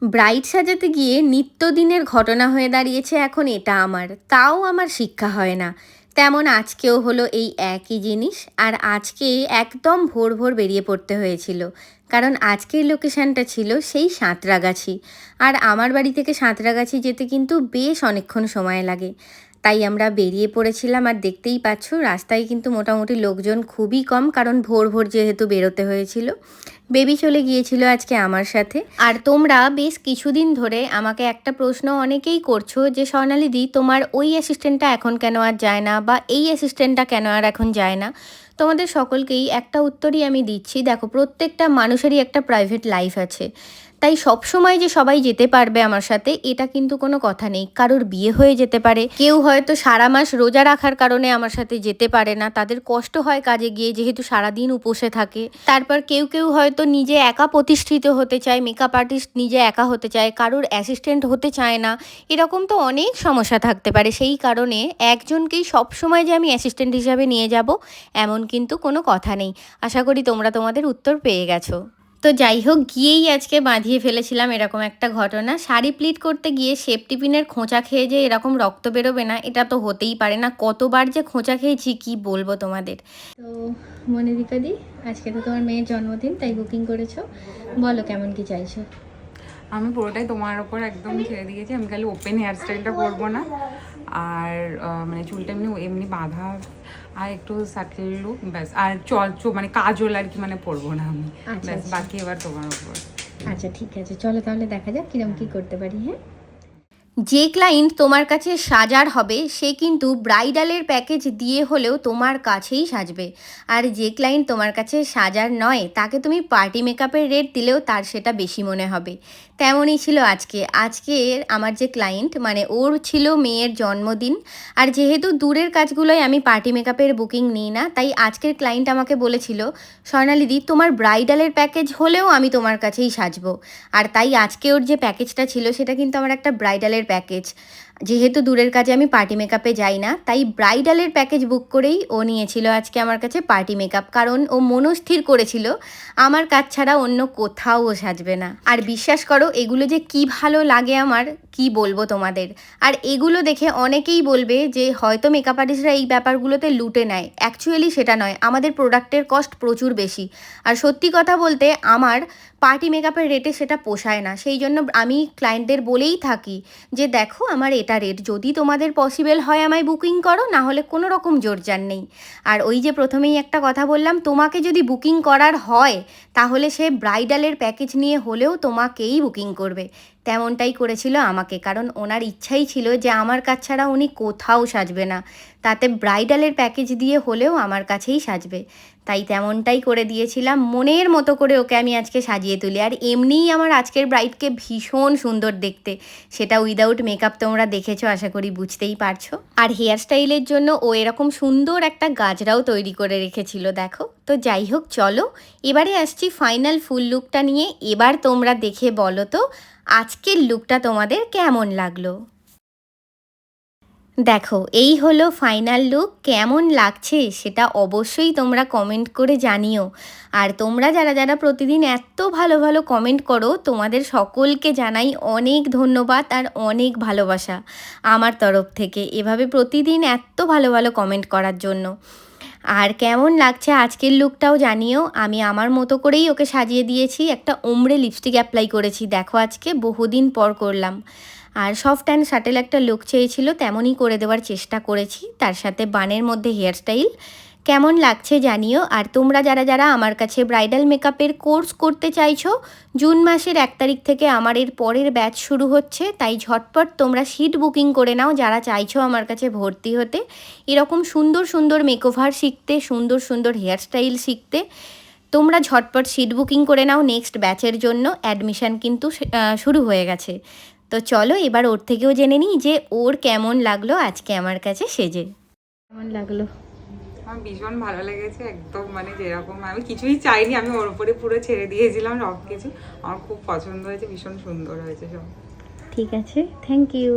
Bride সাজাতে গিয়ে নিত্যদিনের ঘটনা হয়ে দাঁড়িয়েছে এখন এটা আমার, তাও আমার শিক্ষা হয় না। তেমন আজকেও হলো এই একই জিনিস। আর আজকে একদম ভোর ভোর বেরিয়ে পড়তে হয়েছিল, কারণ আজকের লোকেশানটা ছিল সেই সাঁতরাগাছি। আর আমার বাড়ি থেকে সাঁতরাগাছি যেতে কিন্তু বেশ অনেকক্ষণ সময় লাগে। তাই আমরা বেরিয়ে পড়েছিলাম। আর দেখতেই পাচ্ছ রাস্তায় কিন্তু মোটামুটি লোকজন খুবই কম, কারণ ভোর ভোর যেহেতু বেরোতে হয়েছিল। বেবি চলে গিয়েছিল আজকে আমার সাথে। আর তোমরা বেশ কিছুদিন ধরে আমাকে একটা প্রশ্ন অনেকেই করছো যে স্বর্ণালীদি, তোমার ওই অ্যাসিস্ট্যান্টটা এখন কেন আর যায় না, বা এই অ্যাসিস্ট্যান্টটা কেন আর এখন যায় না। তোমাদের সকলকেই একটা উত্তরই আমি দিচ্ছি। দেখো, প্রত্যেকটা মানুষেরই একটা প্রাইভেট লাইফ আছে। তাই সব সময় যে সবাই যেতে পারবে আমার সাথে এটা কিন্তু কোনো কথা নেই। কারোর বিয়ে হয়ে যেতে পারে, কেউ হয়তো সারা মাস রোজা রাখার কারণে আমার সাথে যেতে পারে না, তাদের কষ্ট হয় কাজে গিয়ে যেহেতু সারাদিন উপোসে থাকে। তারপর কেউ কেউ হয়তো নিজে একা প্রতিষ্ঠিত হতে চায়, মেকআপ আর্টিস্ট নিজে একা হতে চায়, কারোর অ্যাসিস্ট্যান্ট হতে চায় না। এরকম তো অনেক সমস্যা থাকতে পারে। সেই কারণে একজনকেই সবসময় যে আমি অ্যাসিস্ট্যান্ট হিসাবে নিয়ে যাব এমন কিন্তু কোনো কথা নেই। আশা করি তোমরা তোমাদের উত্তর পেয়ে গেছো। তো যাই হোক, গিয়েই আজকে বাঁধিয়ে ফেলেছিলাম এরকম একটা ঘটনা। শাড়ি প্লিট করতে গিয়ে সেফটি পিনের খোঁচা খেয়ে যে এরকম রক্ত বেরোবে না, এটা তো হতেই পারে না। কতবার যে খোঁচা খেয়েছি কি বলবো তোমাদের। তো মনিদীপাদি, আজকে তো তোমার মেয়ের জন্মদিন, তাই বুকিং করেছো, বলো কেমন কি চাইছো? আমি পুরোটাই তোমার ওপর একদম ছেড়ে দিয়েছি। আমি খালি ওপেন হেয়ার স্টাইলটা করবো না, আর মানে চুলটা এমনি এমনি বাঁধা আর একটু সাটেল লুক ব্যাস। আর মানে কাজল আর কি মানে পরবো না আমি, ব্যাস। বাকি এবার তোমার ওপর। আচ্ছা ঠিক আছে, চলো তাহলে দেখা যাক কিরম কি করতে পারি। হ্যাঁ, যে ক্লায়েন্ট তোমার কাছে সাজার হবে সে কিন্তু ব্রাইডালের প্যাকেজ দিয়ে হলেও তোমার কাছেই সাজবে। আর যে ক্লায়েন্ট তোমার কাছে সাজার নয় তাকে তুমি পার্টি মেকআপের রেট দিলেও তার সেটা বেশি মনে হবে। তেমনই ছিল আজকে আমার যে ক্লায়েন্ট, মানে ওর ছিল মেয়ের জন্মদিন। আর যেহেতু দূরের কাজগুলোই আমি পার্টি মেকআপের বুকিং নিই না, তাই আজকের ক্লায়েন্ট আমাকে বলেছিল, স্বর্ণালীদি তোমার ব্রাইডালের প্যাকেজ হলেও আমি তোমার কাছেই সাজবো। আর তাই আজকে ওর যে প্যাকেজটা ছিল সেটা কিন্তু আমার একটা ব্রাইডালের প্যাকেজ। যেহেতু দূরের কাজে আমি পার্টি মেকআপে যাই না, তাই ব্রাইডালের প্যাকেজ বুক করেই ও নিয়েছিল আজকে আমার কাছে পার্টি মেকআপ। কারণ ও মনস্থির করেছিল আমার কাজ ছাড়া অন্য কোথাও ও সাজবে না। আর বিশ্বাস করো, এগুলো যে কি ভালো লাগে আমার, কি বলবো তোমাদের। আর এগুলো দেখে অনেকেই বলবে যে হয়তো মেকআপ আর্টিস্টরা এই ব্যাপারগুলোতে লুটে নেয়। অ্যাকচুয়ালি সেটা নয়, আমাদের প্রোডাক্টের কস্ট প্রচুর বেশি। আর সত্যি কথা বলতে আমার পার্টি মেকআপের রেটে সেটা পোষায় না। সেই জন্য আমি ক্লায়েন্টদের বলেই থাকি যে দেখো, আমার এটা রেট, যদি তোমাদের পসিবল হয় আমায় বুকিং করো, না হলে কোনো রকম জোরজার নেই। আর ওই যে প্রথমেই একটা কথা বললাম, তোমাকে যদি বুকিং করার হয় তাহলে সে ব্রাইডালের প্যাকেজ নিয়ে হলেও তোমাকেই বুকিং করবে। তেমনটাই করেছিল আমাকে, কারণ ওনার ইচ্ছাই ছিল যে আমার কাছ ছাড়া উনি কোথাও সাজবে না, তাতে ব্রাইডালের প্যাকেজ দিয়ে হলেও আমার কাছেই সাজবে। তাই তেমনটাই করে দিয়েছিলাম, মনের মতো করে ওকে আমি আজকে সাজিয়ে তুলি। আর এমনিই আমার আজকের ব্রাইডকে ভীষণ সুন্দর দেখতে, সেটা উইদাউট মেকআপ তোমরা দেখেছো, আশা করি বুঝতেই পারছো। আর হেয়ার স্টাইলের জন্য ও এরকম সুন্দর একটা গাজরাও তৈরি করে রেখেছিল, দেখো। তো যাই হোক, চলো এবারে আসছি ফাইনাল ফুল লুকটা নিয়ে। এবার তোমরা দেখে বলো তো আজকের লুকটা তোমাদের কেমন লাগলো। দেখো, এই হলো ফাইনাল লুক। কেমন লাগছে সেটা অবশ্যই তোমরা কমেন্ট করে জানিও। আর তোমরা যারা যারা প্রতিদিন এত ভালো ভালো কমেন্ট করো, তোমাদের সকলকে জানাই অনেক ধন্যবাদ আর অনেক ভালোবাসা আমার তরফ থেকে, এভাবে প্রতিদিন এত ভালো ভালো কমেন্ট করার জন্য। আর কেমন লাগছে আজকের লুকটাও জানিও। আমি আমার মতো করেই ওকে সাজিয়ে দিয়েছি, একটা ওমরে লিপস্টিক অ্যাপ্লাই করেছি, দেখো আজকে বহুদিন পর করলাম। আর সফট অ্যান্ড শাটেল একটা লুক চেয়েছিল, তেমনই করে দেওয়ার চেষ্টা করেছি, তার সাথে বানের মধ্যে হেয়ার স্টাইল। কেমন লাগছে জানিও। আর তোমরা যারা যারা আমার কাছে ব্রাইডাল মেকআপের কোর্স করতে চাইছো, জুন মাসের 1 তারিখ থেকে আমার এর পরের ব্যাচ শুরু হচ্ছে, তাই ঝটপট তোমরা সিট বুকিং করে নাও যারা চাইছো আমার কাছে ভর্তি হতে, এরকম সুন্দর সুন্দর মেকওভার শিখতে, সুন্দর সুন্দর হেয়ার স্টাইল শিখতে। তোমরা ঝটপট সিট বুকিং করে নাও নেক্সট ব্যাচের জন্য। অ্যাডমিশান কিন্তু শুরু হয়ে গেছে। তো চলো এবার ওর থেকেও জেনে নিই যে ওর কেমন লাগলো আজকে আমার কাছে সেজে। কেমন লাগলো? আমার ভীষণ ভালো লেগেছে, একদম মানে যেরকম আমি কিছুই চাইনি, আমি ওর উপরে পুরো ছেড়ে দিয়েছিলাম সব কিছু। আমার খুব পছন্দ হয়েছে, ভীষণ সুন্দর হয়েছে সব। ঠিক আছে, থ্যাংক ইউ।